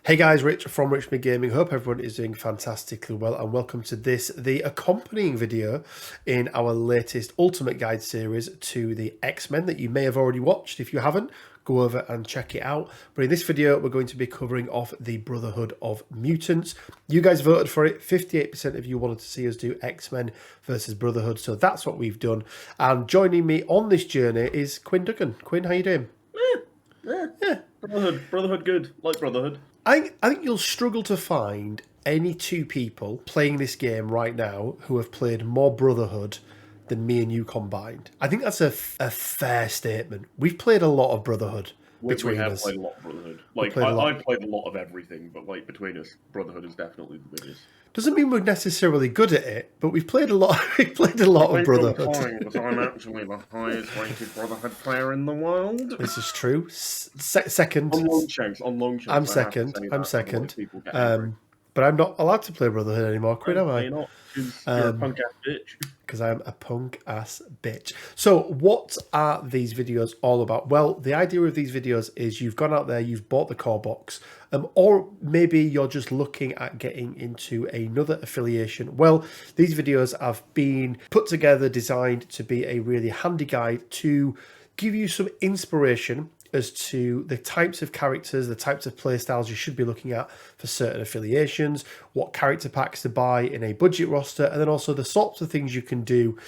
Hey guys, Rich from Richmond Gaming. Hope everyone is doing fantastically well, and welcome to this, the accompanying video in our latest Ultimate Guide series to the X-Men that you may have already watched. If you haven't, go over and check it out. But in this video, we're going to be covering off the Brotherhood of Mutants. You guys voted for it. 58% of you wanted to see us do X-Men versus Brotherhood, so that's what we've done. And joining me on this journey is Quinn Duggan. Quinn, how you doing? Yeah. Brotherhood good. Like Brotherhood. I think you'll struggle to find any two people playing this game right now who have played more Brotherhood than me and you combined. I think that's a fair statement. We've played a lot of Brotherhood between us. We have played a lot of Brotherhood. Like, I've played a lot of everything, but like between us, Brotherhood is definitely the biggest. Doesn't mean we're necessarily good at it, but we've played a lot. We've played a lot of Brotherhood. I'm actually the highest rated Brotherhood player in the world. This is true. Second. On long chunks. I'm second. But I'm not allowed to play Brotherhood anymore, Quinn, am I? You're not, because you're a punk-ass bitch. Because I'm a punk-ass bitch. So what are these videos all about? Well, the idea of these videos is you've gone out there, you've bought the core box, or maybe you're just looking at getting into another affiliation. Well, these videos have been put together, designed to be a really handy guide to give you some inspiration as to the types of characters, the types of playstyles you should be looking at for certain affiliations, what character packs to buy in a budget roster, and then also the sorts of things you can do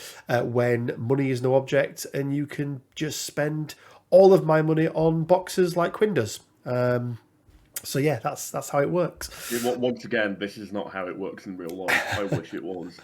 when money is no object and you can just spend all of my money on boxes like Quinn does. So yeah, that's how it works. Yeah, once again, this is not how it works in real life. I wish it was.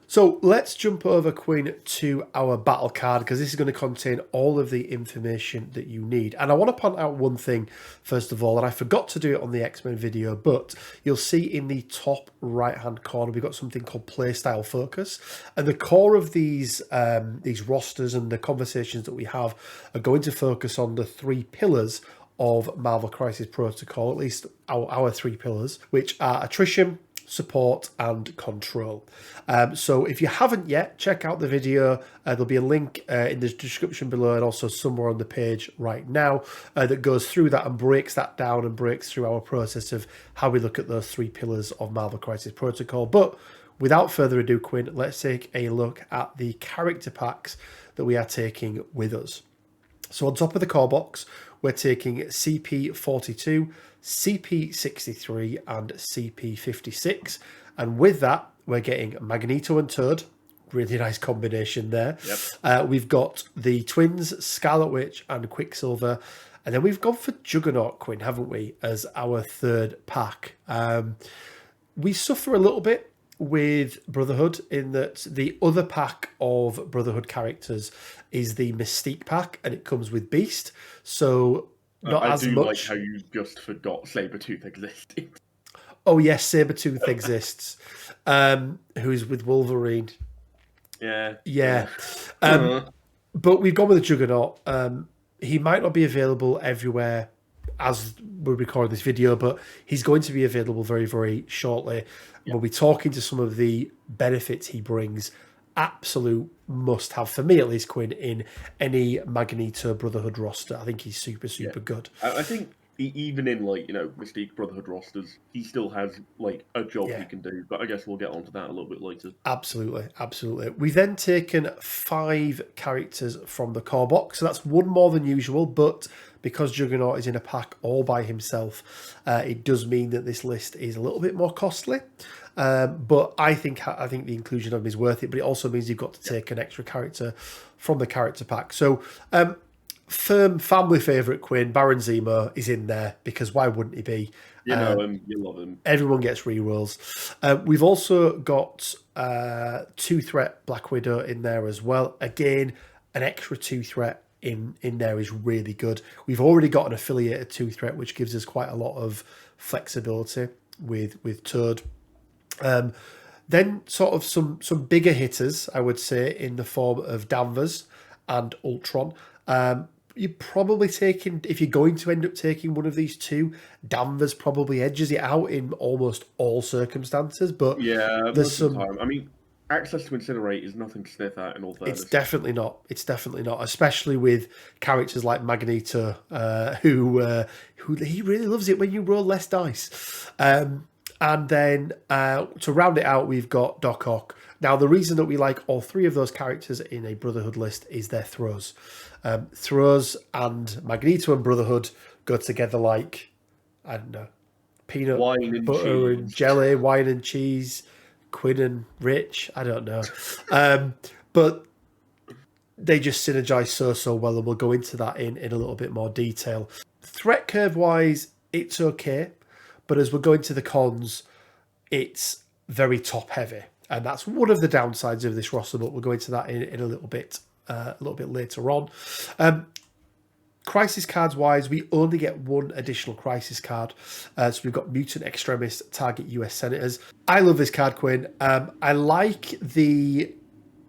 So let's jump over, Quinn, to our battle card, because this is going to contain all of the information that you need. And I want to point out one thing, first of all, and I forgot to do it on the X-Men video, but you'll see in the top right-hand corner, we've got something called Playstyle Focus. And the core of these rosters and the conversations that we have are going to focus on the three pillars of Marvel Crisis Protocol, at least our three pillars, which are attrition, support and control. So if you haven't yet, check out the video. There'll be a link in the description below and also somewhere on the page right now that goes through that and breaks that down and breaks through our process of how we look at those three pillars of Marvel Crisis Protocol. But without further ado, Quinn, let's take a look at the character packs that we are taking with us. So on top of the core box, we're taking CP42, CP63 and CP56. And with that, we're getting Magneto and Toad. Really nice combination there. Yep. We've got the twins, Scarlet Witch and Quicksilver. And then we've gone for Juggernaut, Quinn, haven't we, as our third pack. We suffer a little bit with Brotherhood in that the other pack of Brotherhood characters is the Mystique Pack, and it comes with Beast. So not as much. I do like how you just forgot Sabretooth existed. Oh yes, Sabretooth exists. Who's with Wolverine. Yeah. But we've gone with the Juggernaut. He might not be available everywhere as we're recording this video, but he's going to be available very, very shortly. Yep. We'll be talking to some of the benefits he brings. Absolute must-have, for me at least, Quinn, in any Magneto Brotherhood roster. I think he's super good. I think even in, like, Mystique Brotherhood rosters, he still has, like, a job he can do. But I guess we'll get onto that a little bit later. Absolutely. We've then taken 5 characters from the core box. So that's one more than usual, but because Juggernaut is in a pack all by himself, it does mean that this list is a little bit more costly. But I think the inclusion of him is worth it, but it also means you've got to take an extra character from the character pack. So firm family favourite Quinn, Baron Zemo, is in there because why wouldn't he be? You know him, you love him. Everyone gets rerolls. We've also got 2-threat Black Widow in there as well. Again, an extra 2-threat in there is really good. We've already got an affiliated 2-threat, which gives us quite a lot of flexibility with Toad. Then sort of some bigger hitters, I would say, in the form of Danvers and Ultron. You're probably taking, if you're going to end up taking one of these two, Danvers probably edges it out in almost all circumstances. But yeah, there's some. I mean, access to Incinerate is nothing to sniff at, in all fairness. It's definitely not. It's definitely not, especially with characters like Magneto, who he really loves it when you roll less dice. And then to round it out, we've got Doc Ock. Now, the reason that we like all three of those characters in a Brotherhood list is their throws. Throws and Magneto and Brotherhood go together like, I don't know, peanut Wine and butter cheese. and jelly, wine and cheese, Quinn and Rich. I don't know. But they just synergize so well, and we'll go into that in a little bit more detail. Threat curve-wise, it's okay. But as we're going to the cons, it's very top-heavy. And that's one of the downsides of this roster, but we'll go into that in a little bit later on. Crisis cards wise, we only get one additional crisis card. So we've got Mutant Extremists, target US Senators. I love this card, Quinn. I like the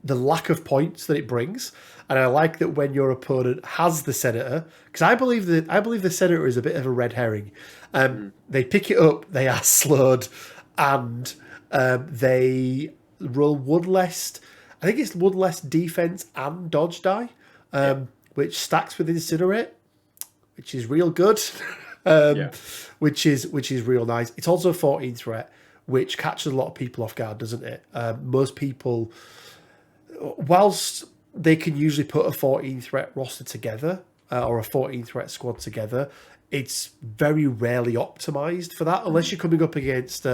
lack of points that it brings, and I like that when your opponent has the Senator, because I believe the Senator is a bit of a red herring. They pick it up, they are slowed, and they roll one less. I think it's one less defense and dodge die, which stacks with Incinerate, which is real good. Which is real nice. It's also a 14 threat, which catches a lot of people off guard, doesn't it? Most people, whilst they can usually put a 14 threat roster together or a 14 threat squad together, it's very rarely optimized for that, unless you're coming up against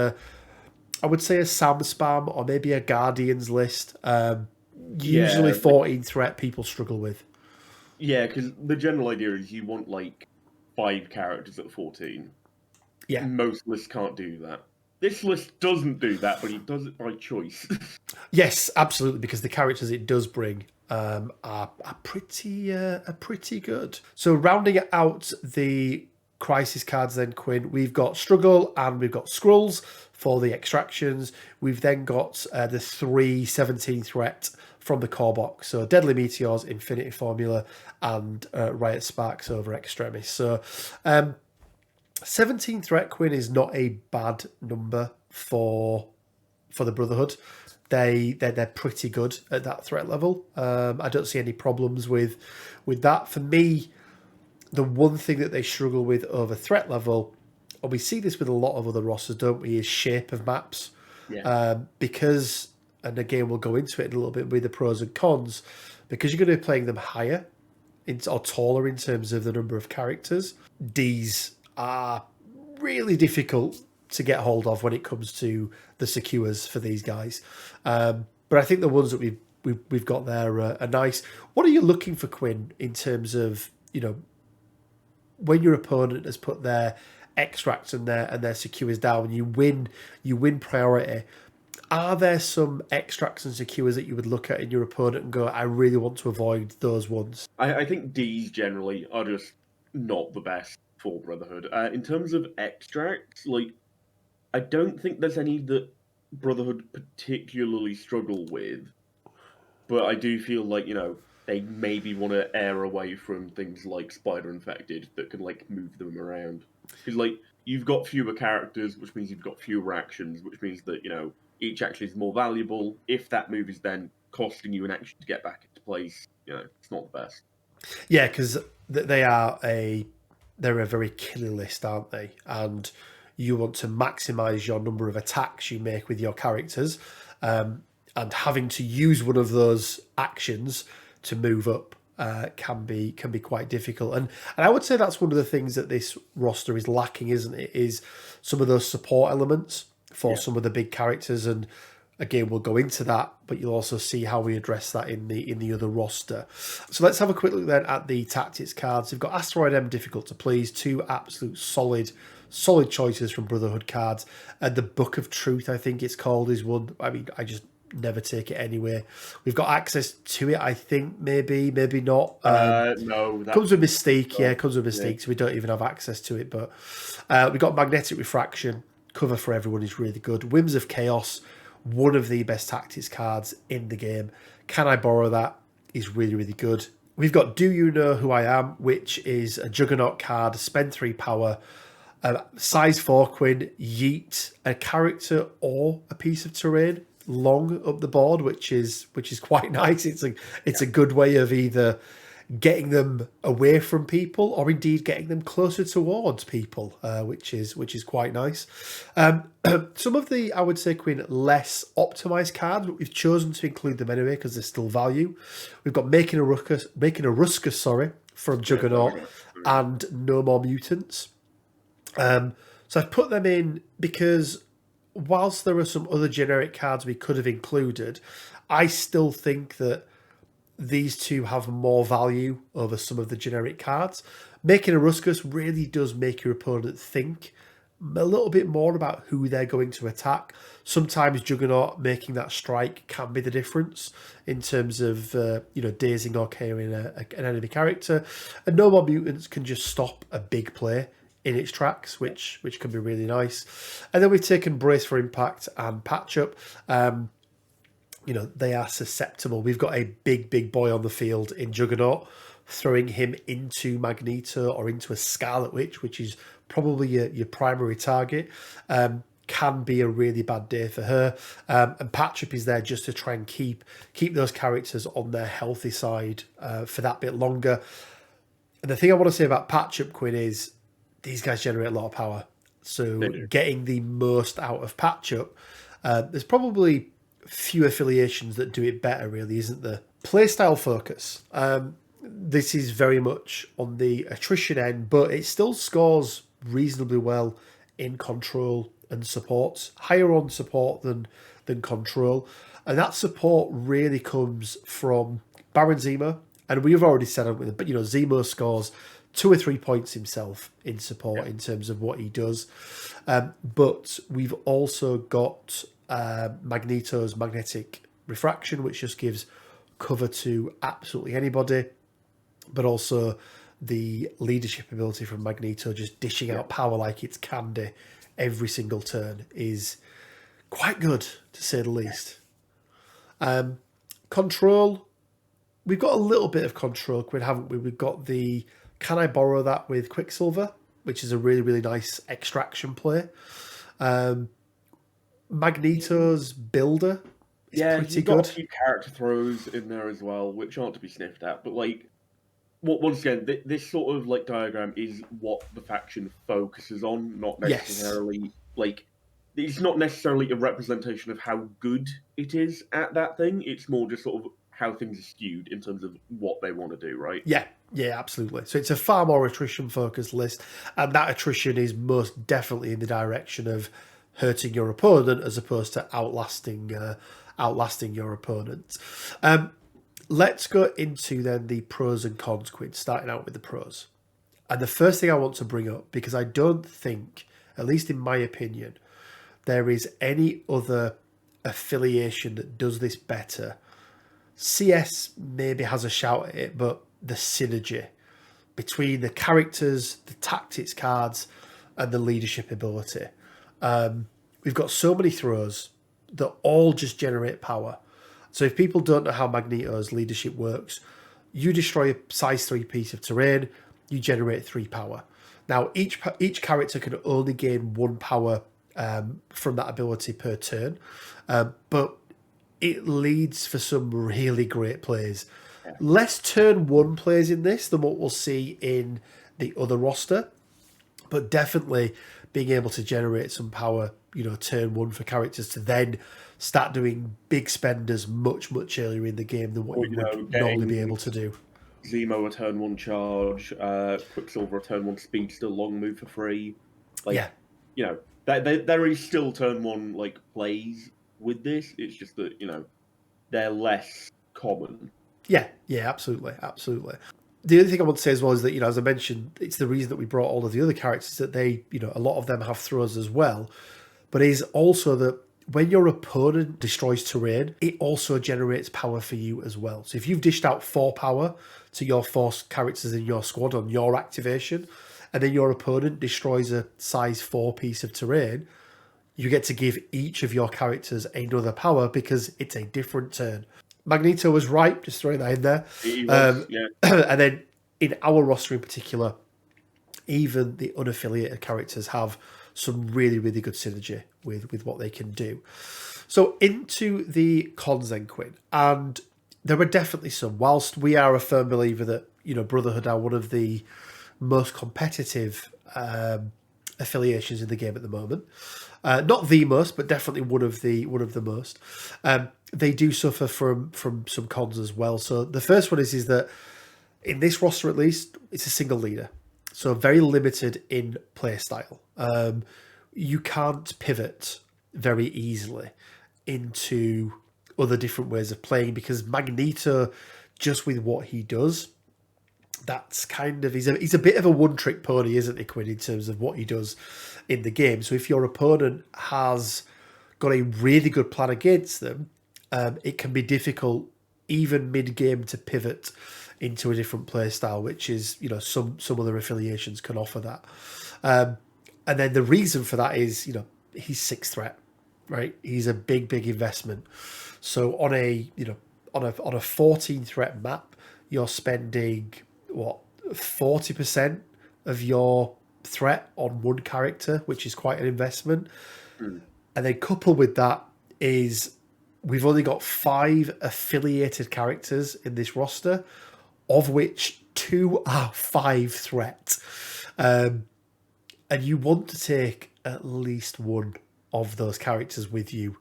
I would say a Sam Spam or maybe a Guardians list. Usually 14 threat people struggle with. Yeah, because the general idea is you want like 5 characters at 14. Yeah. Most lists can't do that. This list doesn't do that, but it does it by choice. Yes, absolutely, because the characters it does bring are pretty good. So rounding out the crisis cards then, Quinn, we've got Struggle and we've got Skrulls for the extractions. We've then got the 3 17 threat from the core box. So Deadly Meteors, Infinity Formula, and Riot Sparks over Extremis. So 17 threat, Quinn, is not a bad number for the Brotherhood. They're pretty good at that threat level. I don't see any problems with that. For me, the one thing that they struggle with over threat level, and we see this with a lot of other rosters, don't we, is shape of maps. Yeah. Because, and again, we'll go into it in a little bit with the pros and cons, because you're going to be playing them higher or taller in terms of the number of characters. These are really difficult to get hold of when it comes to the secures for these guys. But I think the ones that we've got there are nice. What are you looking for, Quinn, in terms of, when your opponent has put their extracts and their secures down, you win priority? Are there some extracts and secures that you would look at in your opponent and go, I really want to avoid those ones? I think Ds generally are just not the best for Brotherhood. In terms of extracts, I don't think there's any that Brotherhood particularly struggle with, but I do feel like, they maybe want to err away from things like Spider Infected that can, move them around. Because, you've got fewer characters, which means you've got fewer actions, which means that, each action is more valuable. If that move is then costing you an action to get back into place, it's not the best. Yeah, because they're a very killer list, aren't they? And you want to maximize your number of attacks you make with your characters, and having to use one of those actions to move up can be quite difficult. And I would say that's one of the things that this roster is lacking, isn't it? Is some of those support elements for some of the big characters. And again, we'll go into that, but you'll also see how we address that in the other roster. So let's have a quick look then at the tactics cards. We've got Asteroid M, Difficult to Please, 2 absolute solid choices from Brotherhood cards. And the Book of Truth, I think it's called, is one. I mean, I just never take it anywhere. We've got access to it, I think, maybe not. No. Comes with Mystique, comes with Mystique, so we don't even have access to it. But we've got Magnetic Refraction. Cover for everyone is really good. Whims of Chaos, one of the best tactics cards in the game. Can I Borrow That? Is really, really good. We've got Do You Know Who I Am, which is a Juggernaut card, spend 3 power, size 4, Quinn, yeet a character or a piece of terrain long up the board, which is quite nice. It's a good way of either getting them away from people or indeed getting them closer towards people, which is quite nice. Some of the, I would say, Quinn, less optimized cards, but we've chosen to include them anyway because there's still value. We've got making a ruckus, sorry, from Juggernaut, and No More Mutants. So I've put them in because whilst there are some other generic cards we could have included, I still think that these two have more value over some of the generic cards. Making a Ruskus really does make your opponent think a little bit more about who they're going to attack. Sometimes Juggernaut making that strike can be the difference in terms of dazing or KOing an enemy character. And No More Mutants can just stop a big play in its tracks, which can be really nice. And then we've taken Brace for Impact and Patch Up. They are susceptible. We've got a big boy on the field in Juggernaut. Throwing him into Magneto or into a Scarlet Witch, which is probably your primary target, can be a really bad day for her. And Patch Up is there just to try and keep those characters on their healthy side for that bit longer. And the thing I want to say about Patch Up, Quinn, is these guys generate a lot of power. So getting the most out of Patch Up, there's probably few affiliations that do it better, really, isn't there? Playstyle focus. This is very much on the attrition end, but it still scores reasonably well in control and support. Higher on support than control. And that support really comes from Baron Zemo. And we've already said it with it, but Zemo scores 2 or 3 points himself in support in terms of what he does. But we've also got Magneto's magnetic refraction, which just gives cover to absolutely anybody, but also the leadership ability from Magneto, just dishing out power like it's candy every single turn, is quite good, to say the least. Control, we've got a little bit of control, Quinn, haven't we? We've got the Can I Borrow That with Quicksilver, which is a really, really nice extraction play. Magneto's Builder is pretty you've good. got a few character throws in there as well, which aren't to be sniffed at. But once again, this sort of diagram is what the faction focuses on, not necessarily it's not necessarily a representation of how good it is at that thing. It's more just sort of how things are skewed in terms of what they want to do, right? Yeah, absolutely. So it's a far more attrition-focused list, and that attrition is most definitely in the direction of hurting your opponent as opposed to outlasting your opponent. Let's go into then the pros and cons, Quinn, starting out with the pros. And the first thing I want to bring up, because I don't think, at least in my opinion, there is any other affiliation that does this better. CS maybe has a shout at it, but the synergy between the characters, the tactics cards, and the leadership ability. We've got so many throws that all just generate power. So if people don't know how Magneto's leadership works, you destroy a size 3 piece of terrain, you generate 3 power. Now, each character can only gain 1 power from that ability per turn, but it leads for some really great plays. Less turn 1 plays in this than what we'll see in the other roster, but definitely being able to generate some power, turn 1 for characters to then start doing big spenders much earlier in the game than what you would normally be able to do. Zemo a turn 1 charge, Quicksilver a turn 1 speedster long move for free. There is still turn 1 plays with this. It's just that they're less common. Yeah, absolutely. The other thing I want to say as well is that, as I mentioned, it's the reason that we brought all of the other characters, that they, a lot of them have throws as well, but it is also that when your opponent destroys terrain, it also generates power for you as well. So if you've dished out 4 power to your 4 characters in your squad on your activation, and then your opponent destroys a size 4 piece of terrain, you get to give each of your characters another power because it's a different turn. Magneto was right, just throwing that in there. He was, yeah. And then in our roster in particular, even the unaffiliated characters have some really, really good synergy with what they can do. So into the cons then, Quinn, and there are definitely some. Whilst we are a firm believer that Brotherhood are one of the most competitive affiliations in the game at the moment, not the most, but definitely one of the most. They do suffer from some cons as well. So the first one is that in this roster, at least, it's a single leader, so very limited in play style. You can't pivot very easily into other different ways of playing because Magneto, just with what he does, that's kind of he's a bit of a one-trick pony, isn't he, Quinn, in terms of what he does in the game. So if your opponent has got a really good plan against them, it can be difficult even mid-game to pivot into a different play style, which is some other affiliations can offer that. And then the reason for that is he's 6th threat, right? He's a big investment. So on a 14 threat map, you're spending 40% of your threat on one character, which is quite an investment. And then coupled with that is we've only got 5 affiliated characters in this roster, of which 2 are 5 threat. And you want to take at least one of those characters with you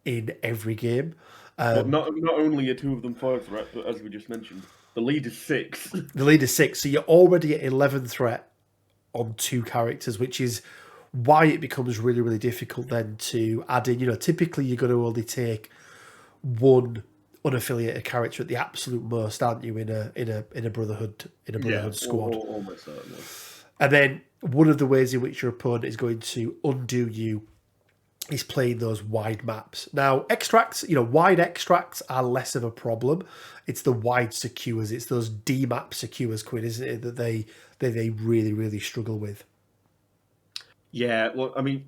in every game. But not only are 2 of them 5 threat, but as we just mentioned, the lead is 6. The lead is 6, so you're already at 11 threat on 2 characters, which is why it becomes really, really difficult then to add in. Typically you're going to only take one unaffiliated character at the absolute most, aren't you, in a Brotherhood squad? Almost certainly. And then one of the ways in which your opponent is going to undo you is playing those wide maps. Now, extracts, wide extracts are less of a problem. It's the wide secures, it's those D-map secures, Quinn, isn't it, that they really, really struggle with. Yeah, well, I mean,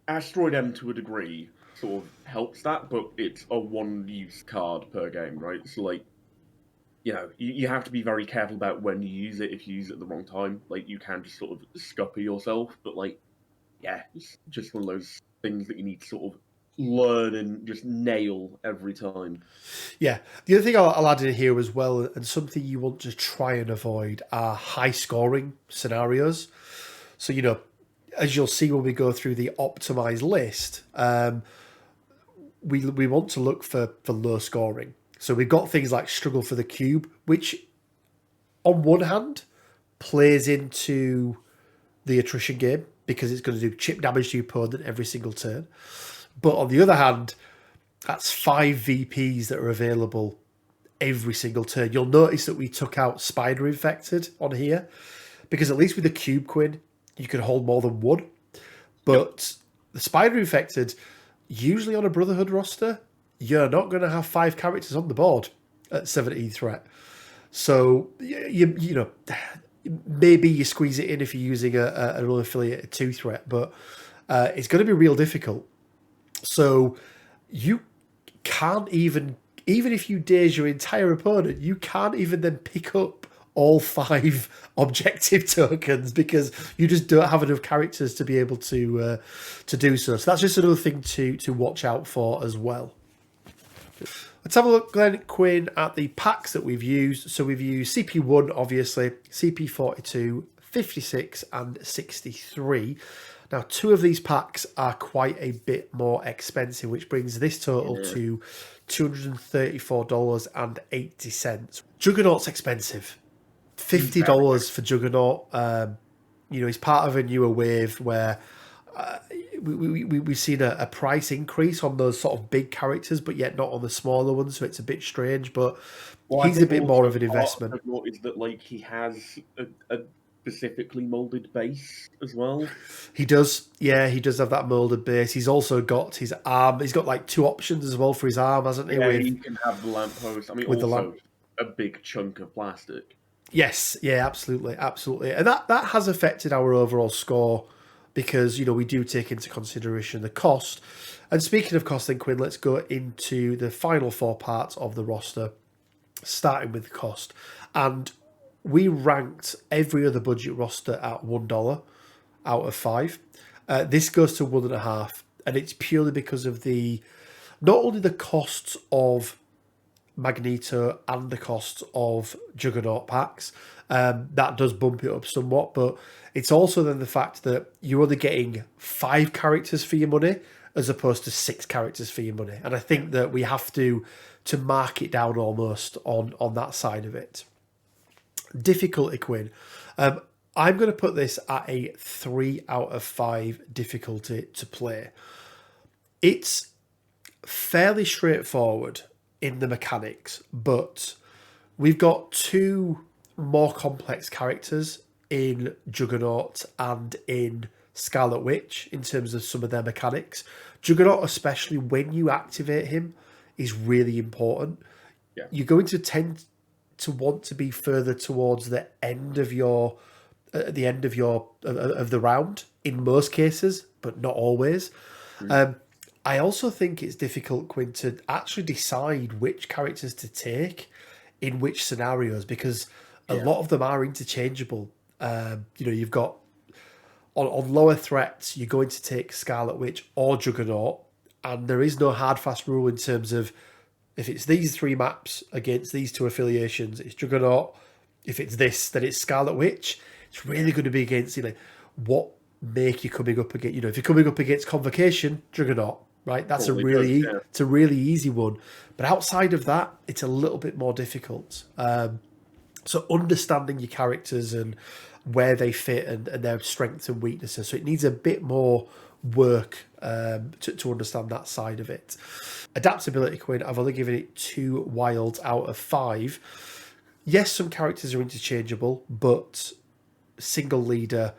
Asteroid M to a degree sort of helps that, but it's a one-use card per game, right? So, you have to be very careful about when you use it. If you use it at the wrong time, you can just sort of scupper yourself. But, it's just one of those things that you need to sort of learn and just nail every time. Yeah. The other thing I'll add in here as well, and something you want to try and avoid, are high-scoring scenarios. So, as you'll see when we go through the optimized list, we want to look for low scoring. So we've got things like Struggle for the Cube, which on one hand plays into the attrition game because it's going to do chip damage to your opponent every single turn. But on the other hand, that's 5 VPs that are available every single turn. You'll notice that we took out Spider Infected on here because at least with the Cube, Quinn, you can hold more than one. But the Spider Infected, usually on a Brotherhood roster, you're not going to have 5 characters on the board at 17 threat. So, maybe you squeeze it in if you're using an unaffiliated 2 threat, but it's going to be real difficult. So you can't even if you daze your entire opponent, you can't even then pick up all 5 objective tokens because you just don't have enough characters to be able to do so. So that's just another thing to watch out for as well. Let's have a look, Glenn, Quinn, at the packs that we've used. So we've used CP1, obviously, CP42, 56, and 63. Now, 2 of these packs are quite a bit more expensive, which brings this total to $234.80. Juggernaut's expensive. $50 for Juggernaut. He's part of a newer wave where we've seen a price increase on those sort of big characters, but yet not on the smaller ones, so it's a bit strange, but he's a bit more of an investment. Is that he has a specifically molded base as well? He does, yeah, he does have that molded base. He's also got his arm. He's got 2 options as well for his arm, hasn't he? Yeah, he can have the lamppost. I mean, with also a big chunk of plastic. Yes, yeah, absolutely, and that has affected our overall score because we do take into consideration the cost. And speaking of cost, then, Quinn, let's go into the final 4 parts of the roster, starting with the cost. And we ranked every other budget roster at $1 out of 5. This goes to 1.5. and it's purely because of not only the costs of Magneto and the costs of Juggernaut packs. That does bump it up somewhat, but it's also then the fact that you're only getting 5 characters for your money as opposed to 6 characters for your money. And I think that we have to mark it down almost on that side of it. Difficulty, Quinn. I'm going to put this at a 3 out of 5 difficulty to play. It's fairly straightforward in the mechanics, but we've got 2 more complex characters in Juggernaut and in Scarlet Witch in terms of some of their mechanics. Juggernaut, especially when you activate him, is really important. Yeah. You're going to tend to want to be further towards the end of your of the round in most cases, but not always. I also think it's difficult, Quinn, to actually decide which characters to take in which scenarios, because a lot of them are interchangeable. You've got on lower threats, you're going to take Scarlet Witch or Juggernaut, and there is no hard fast rule in terms of if it's these 3 maps against these 2 affiliations, it's Juggernaut. If it's this, then it's Scarlet Witch. It's really going to be against what make you coming up against. If you're coming up against Convocation, Juggernaut. Right, that's it's a really easy one, but outside of that, it's a little bit more difficult. So understanding your characters and where they fit and their strengths and weaknesses, so it needs a bit more work to understand that side of it. Adaptability, Quinn, I've only given it 2 wilds out of 5. Yes, some characters are interchangeable, but single leader.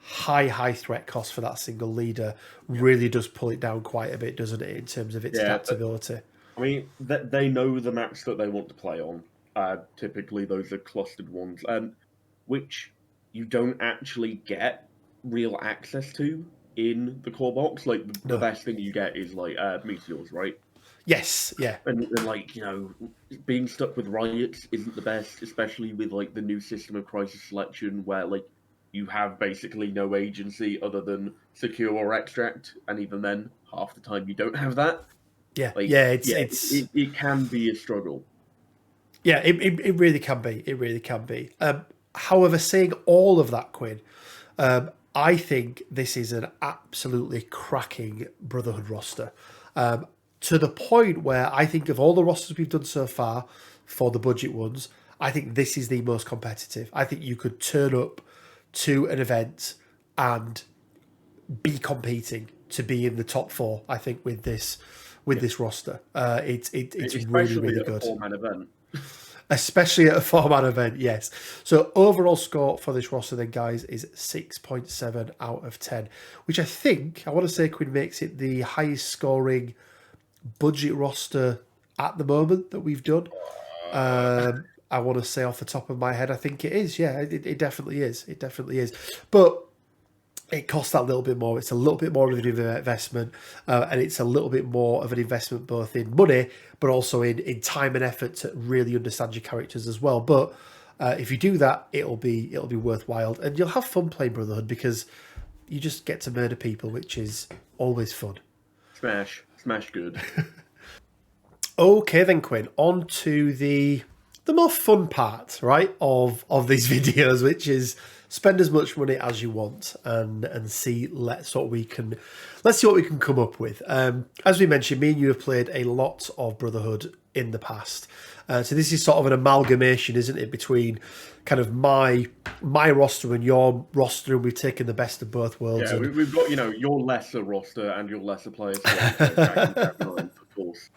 High threat cost for that single leader really does pull it down quite a bit, doesn't it, in terms of its adaptability? I mean, they know the maps that they want to play on. Typically, those are clustered ones, which you don't actually get real access to in the core box. Like, the best thing you get is, like, meteors, right? Yes, yeah. And like, being stuck with riots isn't the best, especially with, like, the new system of crisis selection where, like, you have basically no agency other than secure or extract, and even then, half the time you don't have that. Yeah, it can be a struggle. Yeah, it really can be. It really can be. However, saying all of that, Quinn, I think this is an absolutely cracking Brotherhood roster. To the point where I think of all the rosters we've done so far for the budget ones, I think this is the most competitive. I think you could turn up to an event and be competing to be in the top 4. I think with this roster, it's really really good. Especially at a 4-man event. Especially at a 4-man event, yes. So overall score for this roster then, guys, is 6.7 out of 10, which I want to say, Quinn, makes it the highest scoring budget roster at the moment that we've done. I want to say off the top of my head, I think it is. Yeah, it definitely is. It definitely is. But it costs that little bit more. It's a little bit more of an investment, and it's a little bit more of an investment both in money, but also in time and effort to really understand your characters as well. But if you do that, it'll be worthwhile, and you'll have fun playing Brotherhood because you just get to murder people, which is always fun. Smash good. Okay then, Quinn, on to the more fun part, right, of these videos, which is spend as much money as you want and see let's see what we can come up with. As we mentioned, me and you have played a lot of Brotherhood in the past. So this is sort of an amalgamation, isn't it, between kind of my roster and your roster, and we've taken the best of both worlds. Yeah, we've got, your lesser roster and your lesser players. Of course.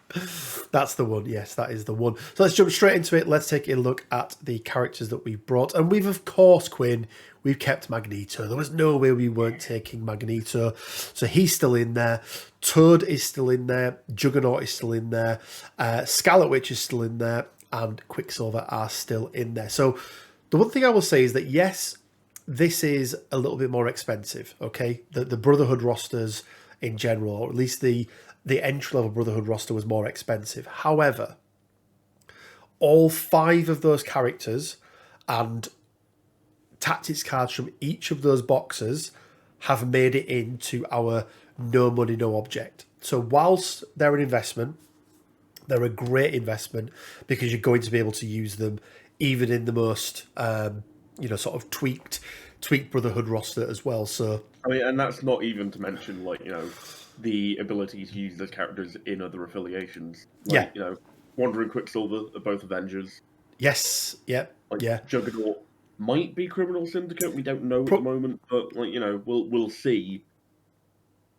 That's the one. Yes, that is the one. So let's jump straight into it. Let's take a look at the characters that we've brought. And we've, of course, Quinn, we've kept Magneto. There was no way we weren't taking Magneto. So he's still in there. Toad is still in there. Juggernaut is still in there. Scarlet Witch is still in there. And Quicksilver are still in there. So the one thing I will say is that, yes, this is a little bit more expensive, okay? The Brotherhood rosters in general, or at least the entry-level Brotherhood roster was more expensive. However, all 5 of those characters and tactics cards from each of those boxes have made it into our no money, no object. So whilst they're an investment, they're a great investment because you're going to be able to use them even in the most, sort of tweaked Brotherhood roster as well. So, I mean, and that's not even to mention, like, the ability to use those characters in other affiliations. Like, Wandering Quicksilver are both Avengers. yes, yep, Like, yeah. Juggernaut might be Criminal Syndicate. We don't know at the moment, but, like, we'll see.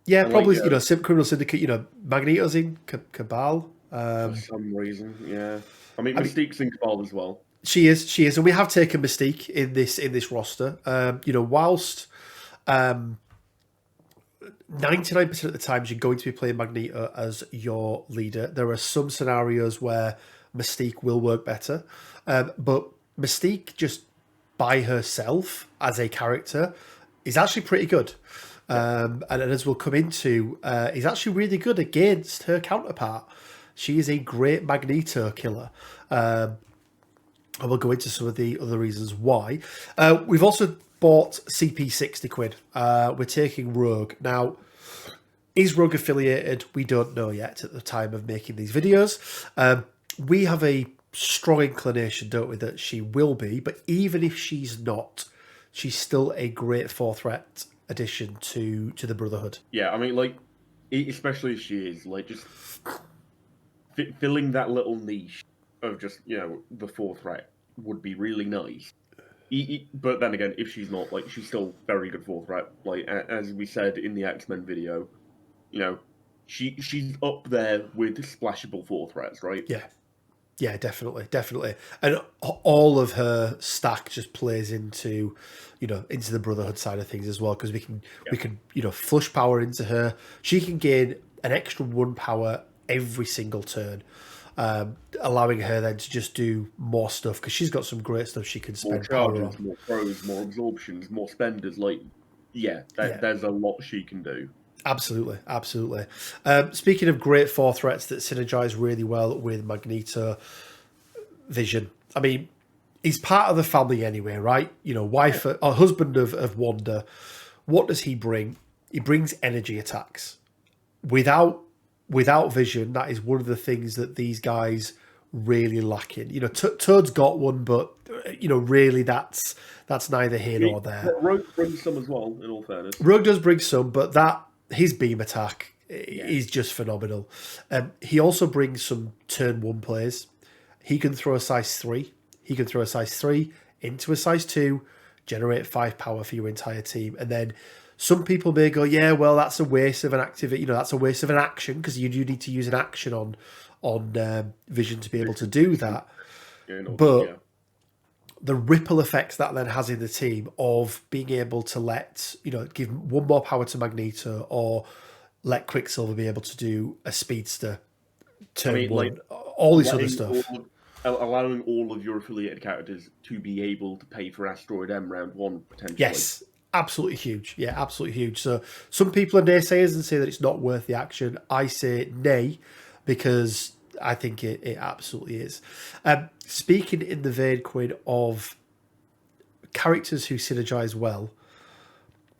Yeah, And, probably, like, Criminal Syndicate, Magneto's in Cabal. for some reason, yeah. I mean, Mystique's in Cabal as well. She is, and we have taken Mystique in this roster. Whilst 99% of the times you're going to be playing Magneto as your leader, there are some scenarios where Mystique will work better, but Mystique just by herself as a character is actually pretty good. And as we'll come into, is actually really good against her counterpart. She is a great Magneto killer. And we'll go into some of the other reasons why. We've also bought CP 60 quid. We're taking Rogue. Now, is Rogue affiliated? We don't know yet at the time of making these videos. We have a strong inclination, don't we, that she will be. But even if she's not, she's still a great 4-threat addition to the Brotherhood. Yeah, I mean, like, especially if she is, like, just filling that little niche of just, the 4-threat would be really nice. But then again, if she's not, like, she's still very good 4-threat. Like, as we said in the X-Men video, she's up there with splashable 4-threats, right? Yeah, definitely. And all of her stack just plays into the Brotherhood side of things as well, because we can flush power into her. She can gain an extra 1 power every single turn, allowing her then to just do more stuff, because she's got some great stuff she can spend more charges, power on. More throws, more absorptions, more spenders. Like, there's a lot she can do. Absolutely. Speaking of great 4-threats that synergize really well with Magneto, Vision. I mean, he's part of the family anyway, right? Wife or husband of Wanda. What does he bring? He brings energy attacks. Without Vision, that is one of the things that these guys really lacking. Toad's got one, but really that's neither here nor there. Rogue brings some as well, in all fairness. Rogue does bring some, but his beam attack is just phenomenal. He also brings some turn 1 plays. He can throw a size 3. He can throw a size 3 into a size 2, generate 5 power for your entire team. And then some people may go, yeah, well, that's a waste of an activity. That's a waste of an action, because you do need to use an action on Vision to be able to do that. But the ripple effects that then has in the team of being able to give 1 more power to Magneto, or let Quicksilver be able to do a speedster turn 1, all this other stuff. Allowing all of your affiliated characters to be able to pay for Asteroid M round 1, potentially. Yes, absolutely huge. Yeah, absolutely huge. So some people are naysayers and say that it's not worth the action. I say nay, because I think it absolutely is. Speaking in the vein, Quinn, of characters who synergize well,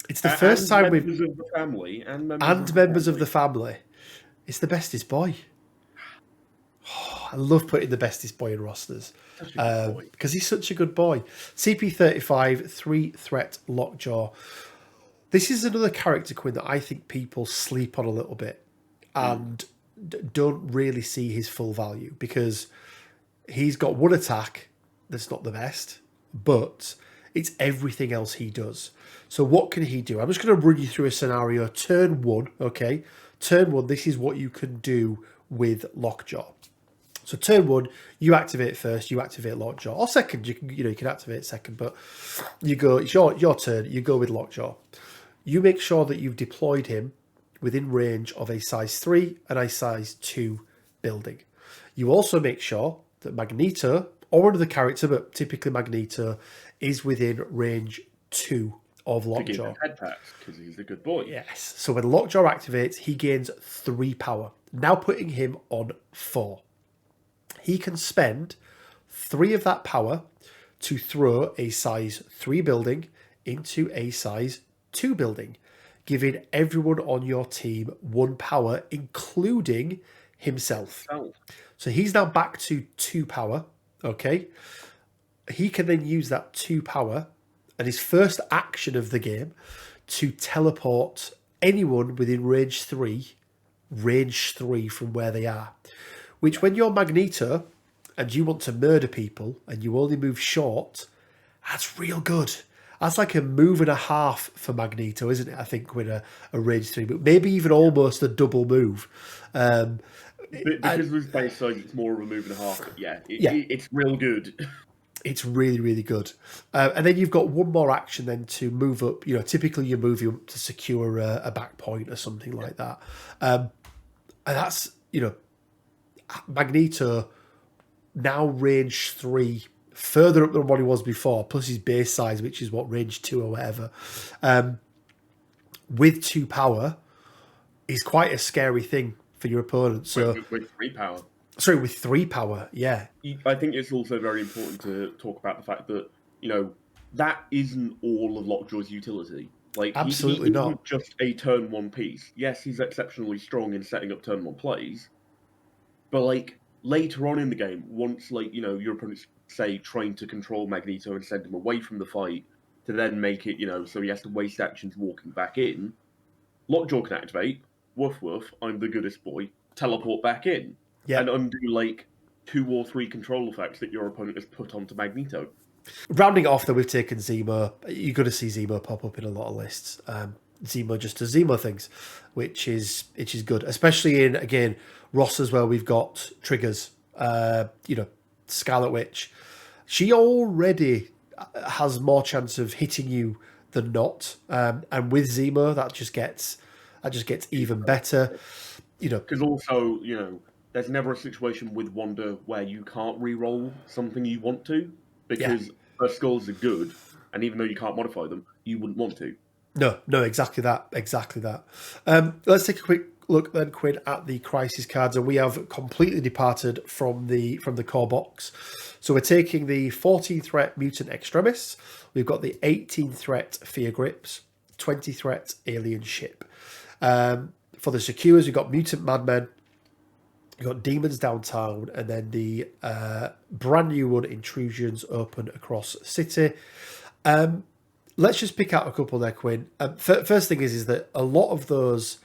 it's the first time we've... members of the family. Members of the family. It's the bestest boy. Oh, I love putting the bestest boy in rosters, because he's such a good boy. CP35, 3-threat Lockjaw. This is another character, Quinn, that I think people sleep on a little bit and don't really see his full value, because he's got 1 attack that's not the best, but it's everything else he does. So what can he do? I'm just going to run you through a scenario. Turn 1, okay? Turn 1, this is what you can do with Lockjaw. So turn 1, you activate first, you activate Lockjaw. Or second, you can activate second, but you go, it's your turn, you go with Lockjaw. You make sure that you've deployed him within range of a size 3 and a size 2 building. You also make sure that Magneto, or another character, but typically Magneto, is within range 2 of Lockjaw. To give him head pats, because he's a good boy. Yes. So when Lockjaw activates, he gains 3 power, now putting him on 4. He can spend 3 of that power to throw a size 3 building into a size 2 building. giving everyone on your team 1 power, including himself. Oh, So he's now back to 2 power, okay? He can then use that 2 power and his first action of the game to teleport anyone within range 3 from where they are. Which, when you're Magneto and you want to murder people and you only move short, that's real good. That's like a move and a half for Magneto, isn't it? I think with a range 3, but maybe even almost a double move. because of his base size, it's more of a move and a half. But it's real good. It's really, really good. And then you've got one more action then to move up. You know, typically you move up to secure a back point or something like that. And that's, you know, Magneto now range 3, further up than what he was before, plus his base size, which is what, range 2 or whatever. With 2 power is quite a scary thing for your opponent. So with 3 power. Sorry, with 3 power, yeah. I think it's also very important to talk about the fact that, you know, that isn't all of Lockjaw's utility. Like, Absolutely he not. isn't just a turn 1 piece. Yes, he's exceptionally strong in setting up turn 1 plays, but, like, later on in the game, once, like, you know, your opponent's, say, trying to control Magneto and send him away from the fight to then make it, you know, so he has to waste actions walking back in, Lockjaw can activate, woof woof, I'm the goodest boy, teleport back in. Yeah. And undo, like, 2 or 3 control effects that your opponent has put onto Magneto. Rounding off, though, we've taken Zemo. You're going to see Zemo pop up in a lot of lists. Zemo just does Zemo things, which is good. Especially in, again, Ross as well, we've got triggers. You know, Scarlet Witch. She already has more chance of hitting you than not. And with Zemo, that just gets even better. You know, because also, you know, there's never a situation with Wanda where you can't re-roll something you want to, because her skulls are good, and even though you can't modify them, you wouldn't want to. No, exactly that. Let's take a quick look then, Quinn, at the crisis cards, and we have completely departed from the core box. So we're taking the 14 threat Mutant Extremists. We've got the 18 threat Fear Grips, 20 threat Alien Ship. For the Secures, we've got Mutant Madmen, you've got Demons Downtown, and then the brand new one, Intrusions, open across City. Let's just pick out a couple there, Quinn. First thing is that a lot of those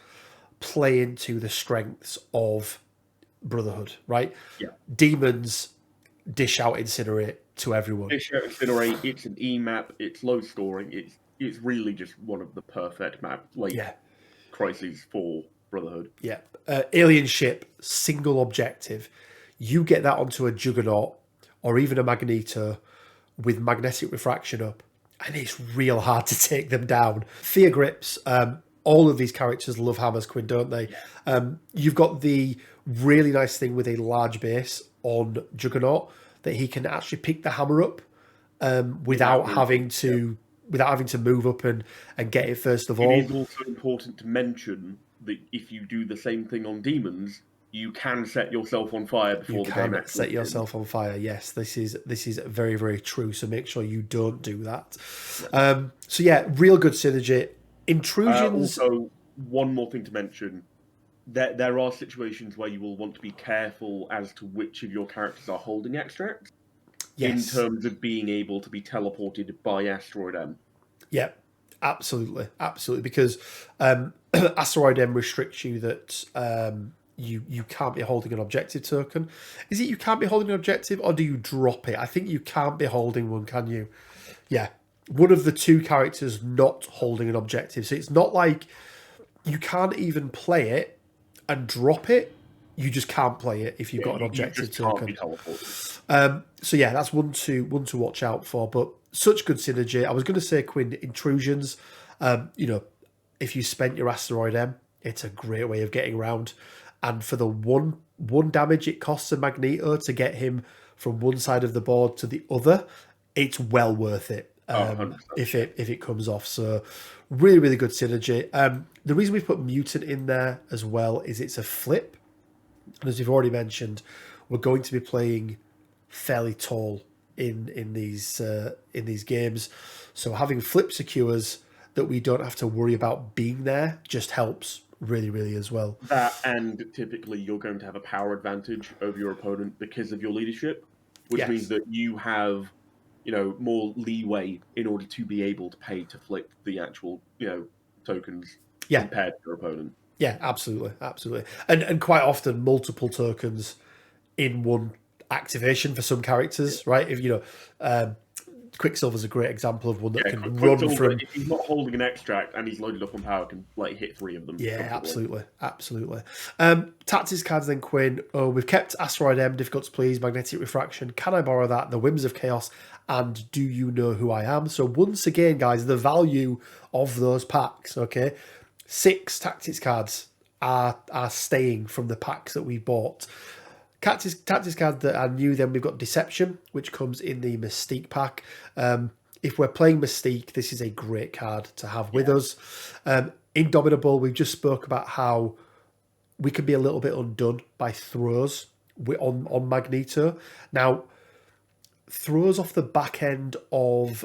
play into the strengths of Brotherhood, right? Yeah. Demons dish out Incinerate to everyone. Dish out Incinerate, it's an E map, it's low scoring, it's really just one of the perfect map, crises for Brotherhood. Yeah. Alien Ship, single objective. You get that onto a Juggernaut or even a Magneto with magnetic refraction up, and it's real hard to take them down. Fear Grips, all of these characters love hammers, Quinn, don't they? Yeah. You've got the really nice thing with a large base on Juggernaut that he can actually pick the hammer up without having to move up and get it first of all. It is also important to mention that if you do the same thing on demons, you can set yourself on fire before the game actually set yourself on fire. Yes, this is very, very true. So make sure you don't do that. So yeah, real good synergy. Intrusions. Also, one more thing to mention: there are situations where you will want to be careful as to which of your characters are holding extracts. Yes. In terms of being able to be teleported by Asteroid M. Yeah, absolutely, because Asteroid M restricts you that you can't be holding an objective token. Is it you can't be holding an objective, or do you drop it? I think you can't be holding one, can you? Yeah, one of the two characters not holding an objective. So it's not like you can't even play it and drop it. You just can't play it if you've got an objective token. So yeah, that's one to watch out for. But such good synergy. I was going to say, Quinn, Intrusions. You know, if you spent your Asteroid M, it's a great way of getting around. And for the one damage it costs a Magneto to get him from one side of the board to the other, it's well worth it. If it comes off. So really, really good synergy. The reason we put Mutant in there as well is it's a flip. And as you've already mentioned, we're going to be playing fairly tall in these games. So having flip secures that we don't have to worry about being there just helps really, really as well. That, and typically you're going to have a power advantage over your opponent because of your leadership, which means that you have, more leeway in order to be able to pay to flick the actual, tokens compared to your opponent. Yeah, absolutely, absolutely. And quite often multiple tokens in one activation for some characters, right? If Quicksilver's a great example of one that can run from. If he's not holding an extract and he's loaded up on power, can hit 3 of them. Yeah, absolutely. Tactics cards then, Quinn. Oh, we've kept Asteroid M, Difficult to Please, Magnetic Refraction. Can I borrow that? The Whims of Chaos, and Do You Know Who I Am? So once again, guys, the value of those packs. Okay, 6 tactics cards are staying from the packs that we bought. Tactics cards that are new, then we've got Deception, which comes in the Mystique pack. If we're playing Mystique, this is a great card to have with us. Indomitable, we've just spoke about how we can be a little bit undone by throws on Magneto. Now, throws off the back end of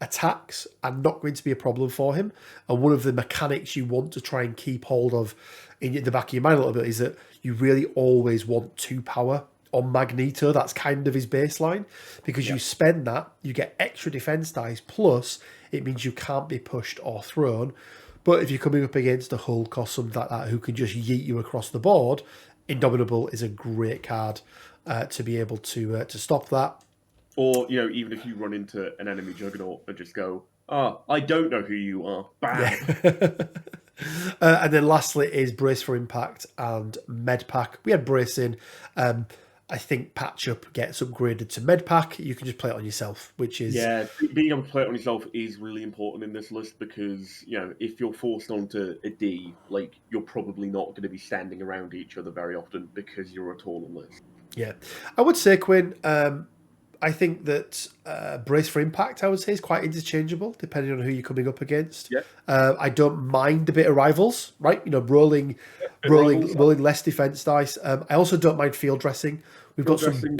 attacks are not going to be a problem for him. And one of the mechanics you want to try and keep hold of in the back of your mind a little bit is that you really always want 2 power on Magneto. That's kind of his baseline, because you spend that, you get extra defense dice, plus it means you can't be pushed or thrown. But if you're coming up against a Hulk or something like that who can just yeet you across the board, Indomitable is a great card to be able to stop that. Or, even if you run into an enemy Juggernaut and just go, I don't know who you are. Bam! Yeah. And then lastly is Brace for Impact and Med Pack. We had Brace in. I think Patch Up gets upgraded to Med Pack. You can just play it on yourself, which is... Yeah, being able to play it on yourself is really important in this list because, if you're forced onto a D, you're probably not going to be standing around each other very often because you're a taller list. Yeah. I would say, Quinn, I think that Brace for Impact, I would say, is quite interchangeable depending on who you're coming up against. Yeah. I don't mind a bit of rivals, right? Rolling less defense dice. I also don't mind field dressing. We've got some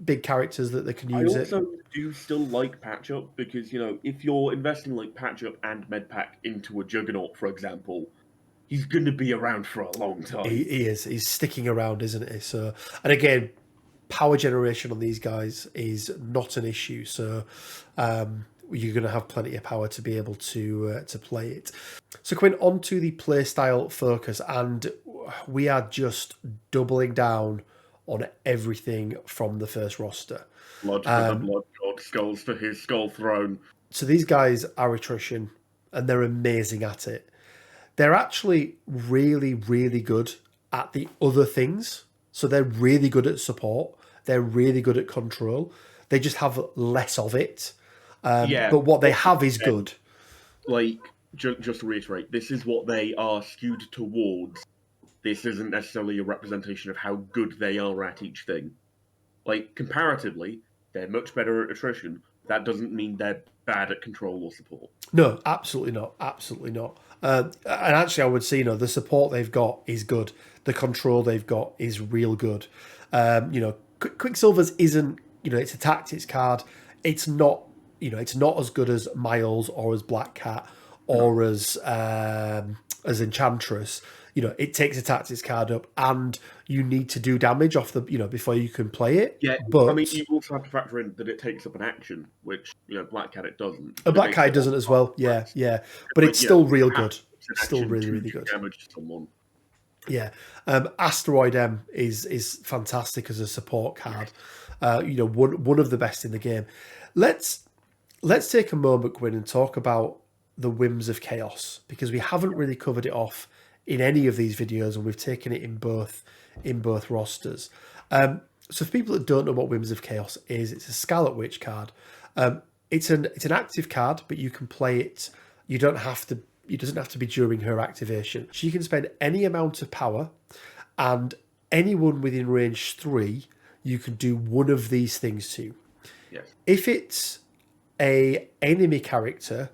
big characters that they can use it. I also do still like Patch Up because, if you're investing Patch Up and Med Pack into a Juggernaut, for example, he's going to be around for a long time. He is. He's sticking around, isn't he? So, and again, power generation on these guys is not an issue. So you're going to have plenty of power to be able to play it. So Quinn, on to the playstyle focus, and we are just doubling down on everything from the first roster. Blood for the blood god, skulls for his skull throne. So these guys are attrition, and they're amazing at it. They're actually really, really good at the other things. So they're really good at support. They're really good at control. They just have less of it. But what they have is good. Just to reiterate, this is what they are skewed towards. This isn't necessarily a representation of how good they are at each thing. Comparatively, they're much better at attrition. That doesn't mean they're bad at control or support. No, absolutely not. Absolutely not. And actually, I would say, the support they've got is good. The control they've got is real good. Quicksilver's isn't, it's a tactics card. It's not, it's not as good as Miles or as Black Cat or as Enchantress. It takes a tactics card up, and you need to do damage off the, before you can play it. Yeah, but you also have to factor in that it takes up an action, which Black Cat it doesn't. A Black Cat doesn't as well. Yeah, but it's still real good. Still really, really good. Damage to someone. Yeah, Asteroid M is fantastic as a support card. One of the best in the game. Let's take a moment, Gwyn, and talk about the Whims of Chaos, because we haven't really covered it off in any of these videos, and we've taken it in both rosters. So for people that don't know what Whims of Chaos is, it's a Scarlet Witch card. It's an active card, but you can play it. It doesn't have to be during her activation. She can spend any amount of power, and anyone within range 3, you can do one of these things to. Yes. If it's a enemy character,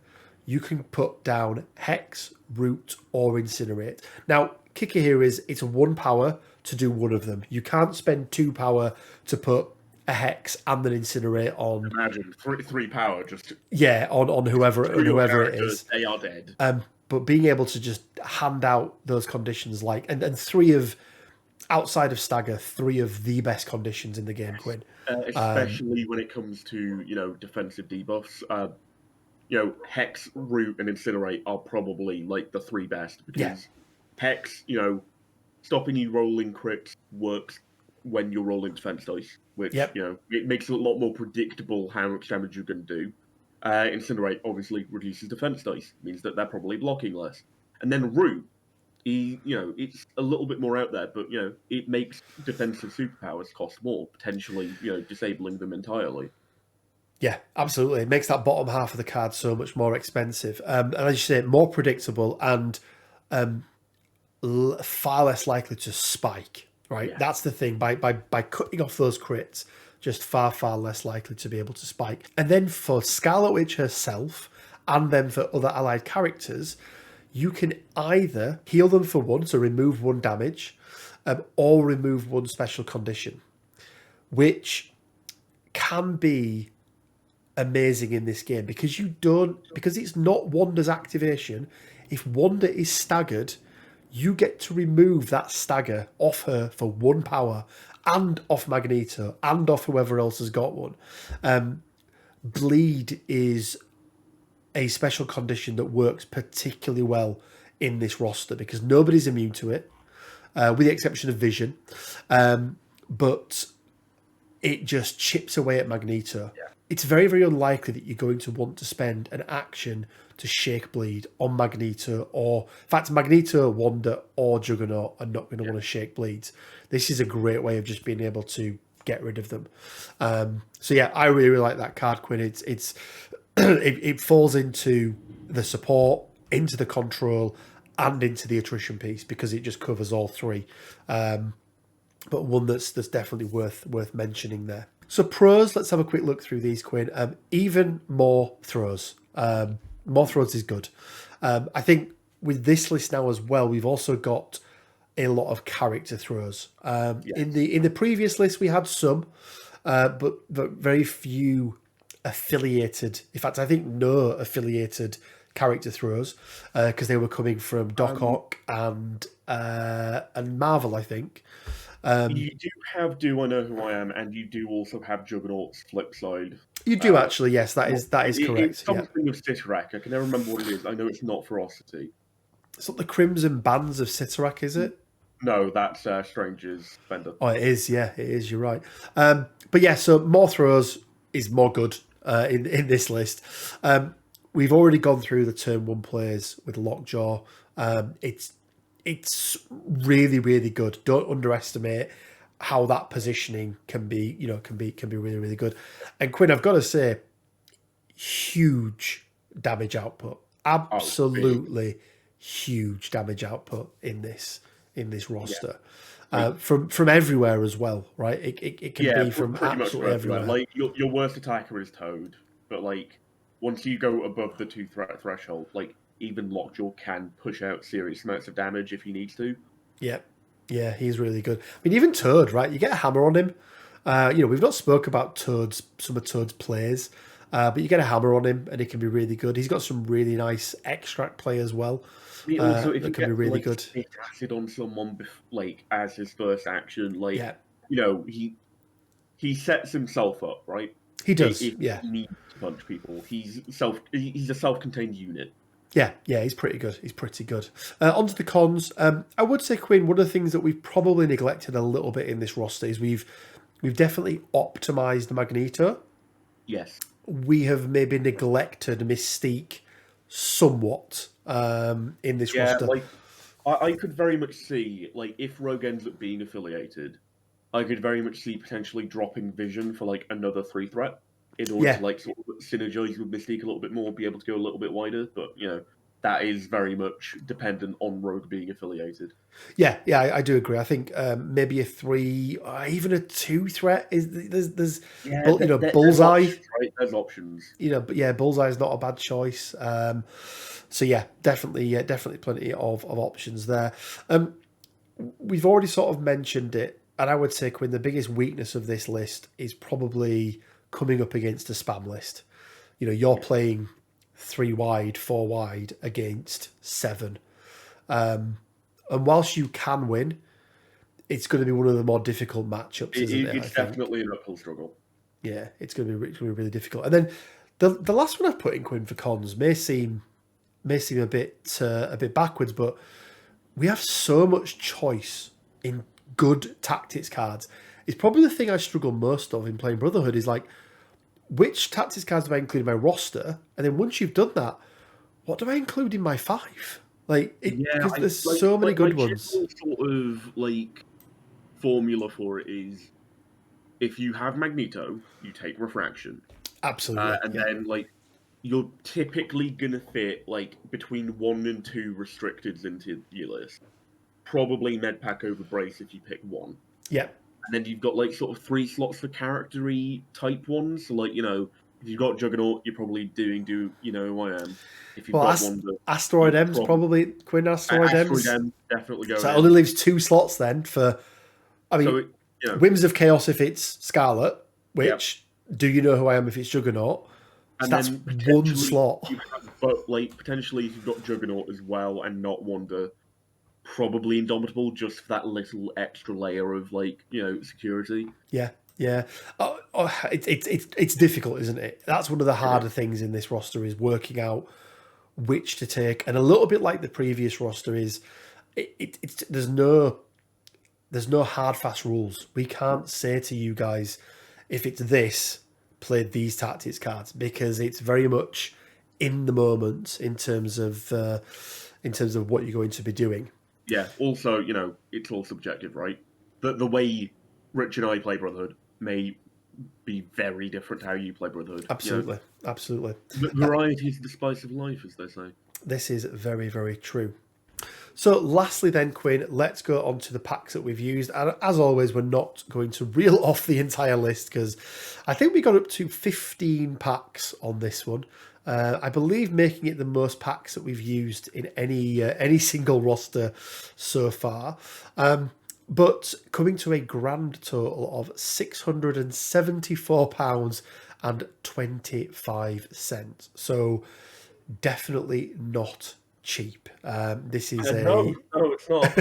you can put down Hex, Root, or Incinerate. Now, kicker here is it's 1 power to do one of them. You can't spend 2 power to put a Hex and an Incinerate on Imagine three power, just on through your whoever it characters, is. they are dead. But being able to just hand out those conditions and three of outside of Stagger, three of the best conditions in the game, Quinn. Especially when it comes to defensive debuffs. Hex, Root, and Incinerate are probably like the three best because Hex, stopping you rolling crits works when you're rolling defense dice, which it makes it a lot more predictable how much damage you're going to do. Incinerate obviously reduces defense dice, means that they're probably blocking less. And then Root, it's a little bit more out there, but it makes defensive superpowers cost more, potentially disabling them entirely. Yeah, absolutely. It makes that bottom half of the card so much more expensive, and as you say, more predictable and far less likely to spike. Right, that's the thing. By cutting off those crits, just far less likely to be able to spike. And then for Scarlet Witch herself, and then for other allied characters, you can either heal them for one, so remove one damage, or remove one special condition, which can be amazing in this game because it's not Wanda's activation. If Wanda is staggered, you get to remove that stagger off her for one power and off Magneto and off whoever else has got one. Bleed is a special condition that works particularly well in this roster because nobody's immune to it, with the exception of Vision. But it just chips away at Magneto. Yeah. It's very, very unlikely that you're going to want to spend an action to shake Bleed on Magneto, or in fact, Magneto, Wanda, or Juggernaut are not going to want to shake Bleeds. This is a great way of just being able to get rid of them. So yeah, I really, really like that card, Quinn. It's it falls into the support, into the control, and into the attrition piece because it just covers all three. But one that's definitely worth mentioning there. So pros, let's have a quick look through these, Quinn. Even more throws. More throws is good. I think with this list now as well, we've also got a lot of character throws. In the previous list, we had some, but very few affiliated. In fact, I think no affiliated character throws because they were coming from Doc Ock and Marvel, I think. You do have Do I Know Who I Am, and you do also have Juggernaut's flip side. You do actually, yes, that is correct. It's something of Sitarak. I can never remember what it is. I know it's not Ferocity. It's not the Crimson Bands of Sitarak, is it? No, that's Stranger's Fender. Oh, it is, yeah, it is, you're right. But yeah, so more throws is more good in this list. We've already gone through the turn one plays with Lockjaw. It's really, really good. Don't underestimate how that positioning can be really, really good. And Quinn, I've got to say, huge damage output. Absolutely huge damage output in this roster. From everywhere as well, right? It can be from absolutely everywhere. Like your worst attacker is Toad, but like once you go above the 2-threat threshold, like even Lockjaw can push out serious amounts of damage if he needs to. Yeah, he's really good. I mean, even Toad, right? You get a hammer on him. We've not spoke about some of Toad's plays, but you get a hammer on him and it can be really good. He's got some really nice extract play as well. Also, if that you can be really good. Stick acid on someone, as his first action, he sets himself up, right? He does. If he needs to punch people, he's a self-contained unit. Yeah, he's pretty good. Onto the cons. I would say, Quinn, one of the things that we've probably neglected a little bit in this roster is we've definitely optimized Magneto. Yes. We have maybe neglected Mystique somewhat in this roster. I could very much see, if Rogue ends up being affiliated, I could very much see potentially dropping Vision for, another 3-threat. In order to sort of synergize with Mystique a little bit more, be able to go a little bit wider, but that is very much dependent on Rogue being affiliated. Yeah, I do agree. I think maybe a 3, even a 2-threat is there's Bullseye. Options, right? There's options. But Bullseye is not a bad choice. So yeah, definitely plenty of options there. We've already sort of mentioned it And I would say, Quinn, the biggest weakness of this list is probably coming up against a spam list. You're playing 3 wide, 4 wide against 7. And whilst you can win, it's going to be one of the more difficult matchups, isn't it? It's definitely an uphill struggle. Yeah, it's going to be really difficult. And then the last one I've put in, Quinn, for cons may seem a bit backwards, but we have so much choice in good tactics cards. It's probably the thing I struggle most of in playing Brotherhood is like, which tactics cards do I include in my roster? And then once you've done that, what do I include in my 5? Because there's so many good ones. Sort of like formula for it is, if you have Magneto, you take Refraction. Absolutely. And then like you're typically gonna fit like between 1 and 2 restricteds into your list. Probably Medpack over Brace if you pick 1. Yeah. And then you've got like sort of 3 slots for charactery type ones. So like, if you've got Juggernaut, you're probably doing you know who I am. If you've got one Asteroid M's probably Quinn. Asteroid M's definitely going. So it only leaves 2 slots then for. I mean, Whims of Chaos if it's Scarlet. Which do you know who I am if it's Juggernaut? So that's 1 slot. But like potentially, if you've got Juggernaut as well and not Wanda, probably Indomitable just for that little extra layer of like security. Yeah. It's difficult, isn't it? That's one of the harder things in this roster is working out which to take, and a little bit like the previous roster is, there's no hard fast rules. We can't say to you guys, if it's this, play these tactics cards, because it's very much in the moment in terms of what you're going to be doing. Yeah. Also, it's all subjective, right? The way Rich and I play Brotherhood may be very different to how you play Brotherhood. Absolutely. Absolutely. Variety is the spice of life, as they say. This is very, very true. So lastly then, Quinn, let's go on to the packs that we've used. And as always, we're not going to reel off the entire list because I think we got up to 15 packs on this one. I believe making it the most packs that we've used in any single roster so far. But coming to a grand total of £674.25. So definitely not cheap. This is no, it's not.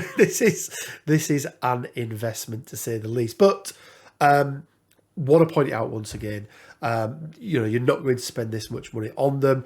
this is an investment to say the least. But want to point it out once again. You're not going to spend this much money on them.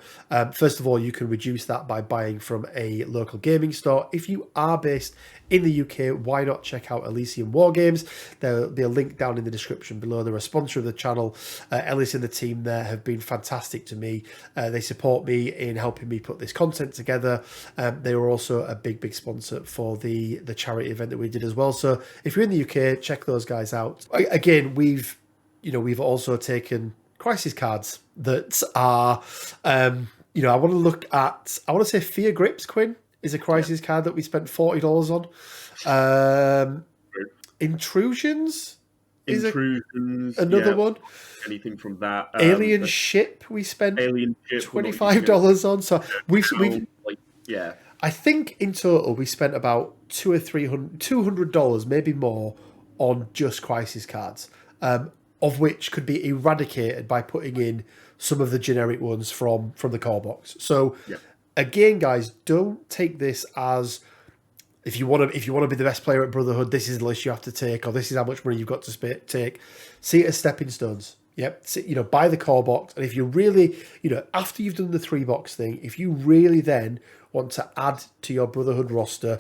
First of all, you can reduce that by buying from a local gaming store. If you are based in the UK, why not check out Elysium War Games? There'll be a link down in the description below. They're a sponsor of the channel. Ellis and the team there have been fantastic to me. They support me in helping me put this content together. They were also a big sponsor for the charity event that we did as well. So if you're in the UK, check those guys out. Again, we've also taken crisis cards that are, I want to say Fear Grips, Quinn, is a crisis card that we spent $40 on. Intrusions is another one. Anything from that. Alien Ship we spent $25 on. So we've I think in total we spent about $200, maybe more, on just crisis cards. Of which could be eradicated by putting in some of the generic ones from the core box. So, again, guys, don't take this as if you want to be the best player at Brotherhood, this is the list you have to take, or this is how much money you've got to take. See it as stepping stones. Yep. Buy the core box, and if you really, after you've done the 3-box thing, if you really then want to add to your Brotherhood roster,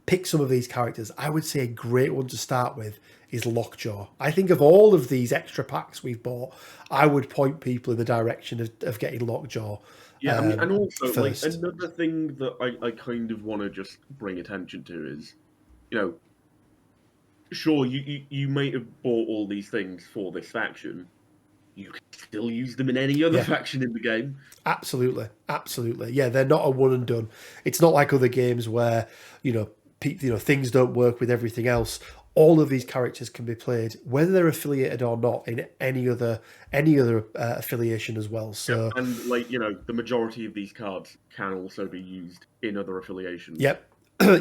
pick some of these characters. I would say a great one to start with is Lockjaw. I think of all of these extra packs we've bought, I would point people in the direction of getting Lockjaw. Yeah, and also first. Like another thing that I kind of want to just bring attention to is, sure you might have bought all these things for this faction. You can still use them in any other faction in the game. Absolutely. Yeah, they're not a one and done. It's not like other games where things don't work with everything else. All of these characters can be played, whether they're affiliated or not, in any other affiliation as well. So, and the majority of these cards can also be used in other affiliations. Yep.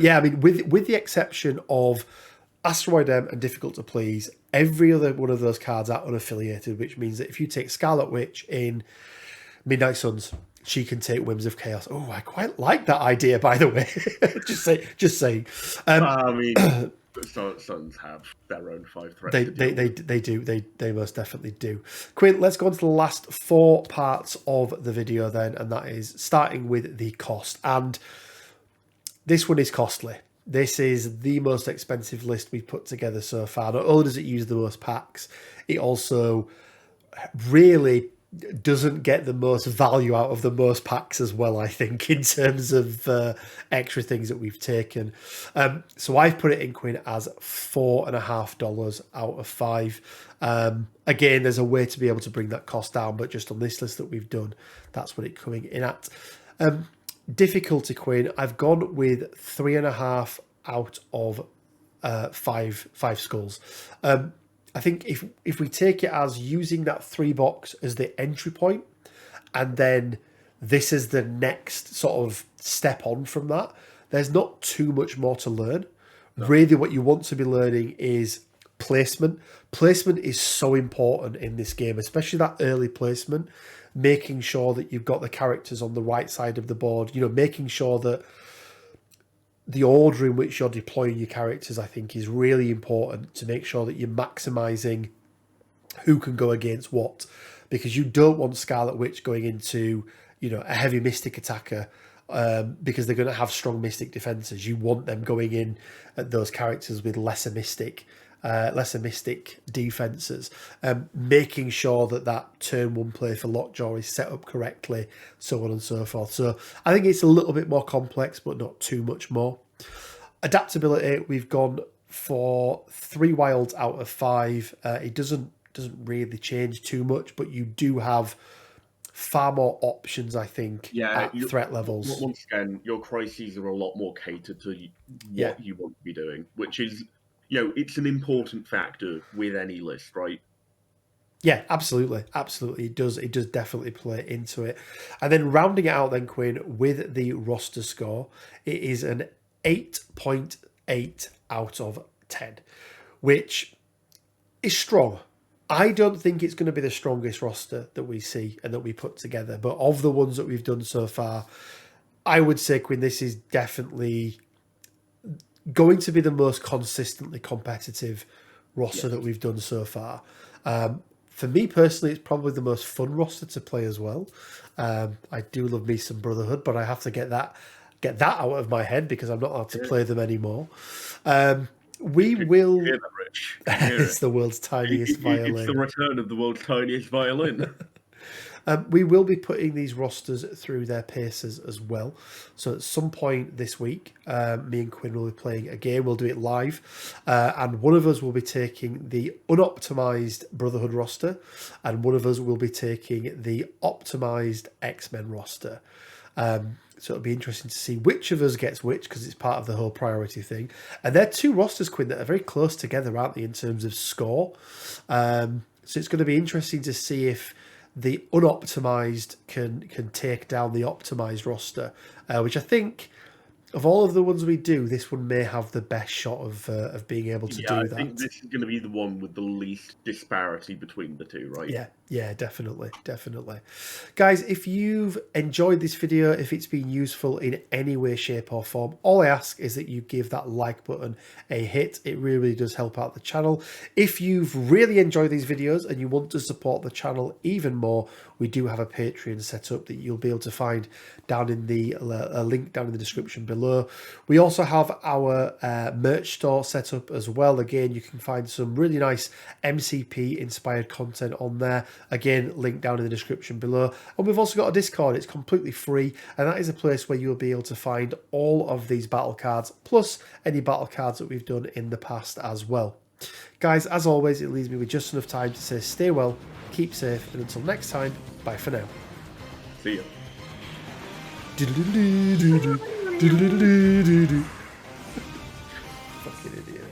Yeah, I mean, with the exception of Asteroid M and Difficult to Please. Every other one of those cards are unaffiliated, which means that if you take Scarlet Witch in Midnight Suns, she can take Whims of Chaos. Oh, I quite like that idea, by the way. just saying. I mean, Suns have their own 5 threats. They do. They most definitely do. Quinn, let's go on to the last 4 parts of the video then, and that is starting with the cost. And this one is costly. This is the most expensive list we've put together so far. Not only does it use the most packs, it also really doesn't get the most value out of the most packs as well, I think, in terms of extra things that we've taken. So I've put it in, Quinn, as $4.50 out of 5. Again, there's a way to be able to bring that cost down, but just on this list that we've done, that's what it's coming in at. Difficulty, Quinn, I've gone with 3.5 out of 5 skulls. I think if we take it as using that 3 box as the entry point, and then this is the next sort of step on from that, there's not too much more to learn. No. Really, what you want to be learning is placement. Placement is so important in this game, especially that early placement. Making sure that you've got the characters on the right side of the board, making sure that the order in which you're deploying your characters, I think, is really important to make sure that you're maximizing who can go against what, because you don't want Scarlet Witch going into, a heavy Mystic attacker, because they're going to have strong Mystic defenses. You want them going in at those characters with lesser Mystic defenses, making sure that turn 1 play for Lockjaw is set up correctly, so on and so forth. So I think it's a little bit more complex, but not too much more. Adaptability, we've gone for 3 wilds out of 5. It doesn't really change too much, but you do have far more options, I think, at threat levels. Once again, your crises are a lot more catered to what you want to be doing, which is, it's an important factor with any list, right? Yeah, absolutely. It does definitely play into it. And then rounding it out then, Quinn, with the roster score, it is an 8.8 out of 10, which is strong. I don't think it's going to be the strongest roster that we see and that we put together, but of the ones that we've done so far, I would say, Quinn, this is definitely going to be the most consistently competitive roster that we've done so far. For me personally, it's probably the most fun roster to play as well. I do love me some Brotherhood, but I have to get that out of my head because I'm not allowed to play them anymore. We will. Hear that, Rich. It's the world's tiniest violin. It's the return of the world's tiniest violin. We will be putting these rosters through their paces as well. So at some point this week, me and Quinn will be playing a game. We'll do it live. And one of us will be taking the unoptimized Brotherhood roster, and one of us will be taking the optimized X-Men roster. So it'll be interesting to see which of us gets which, because it's part of the whole priority thing. And they're 2 rosters, Quinn, that are very close together, aren't they, in terms of score? So it's going to be interesting to see if the unoptimized can take down the optimized roster, which I think of all of the ones we do, this one may have the best shot of being able to do that. I think this is going to be the one with the least disparity between the two, right? Yeah, definitely. Guys, if you've enjoyed this video, if it's been useful in any way, shape or form, all I ask is that you give that like button a hit. It really does help out the channel. If you've really enjoyed these videos and you want to support the channel even more, we do have a Patreon set up that you'll be able to find down in the a link down in the description below. We also have our merch store set up as well. Again, you can find some really nice MCP inspired content on there. Again, link down in the description below. And we've also got a Discord. It's completely free, and that is a place where you'll be able to find all of these battle cards, plus any battle cards that we've done in the past as well. Guys, as always, it leaves me with just enough time to say stay well, keep safe, and until next time, bye for now. See ya. Fucking idiot.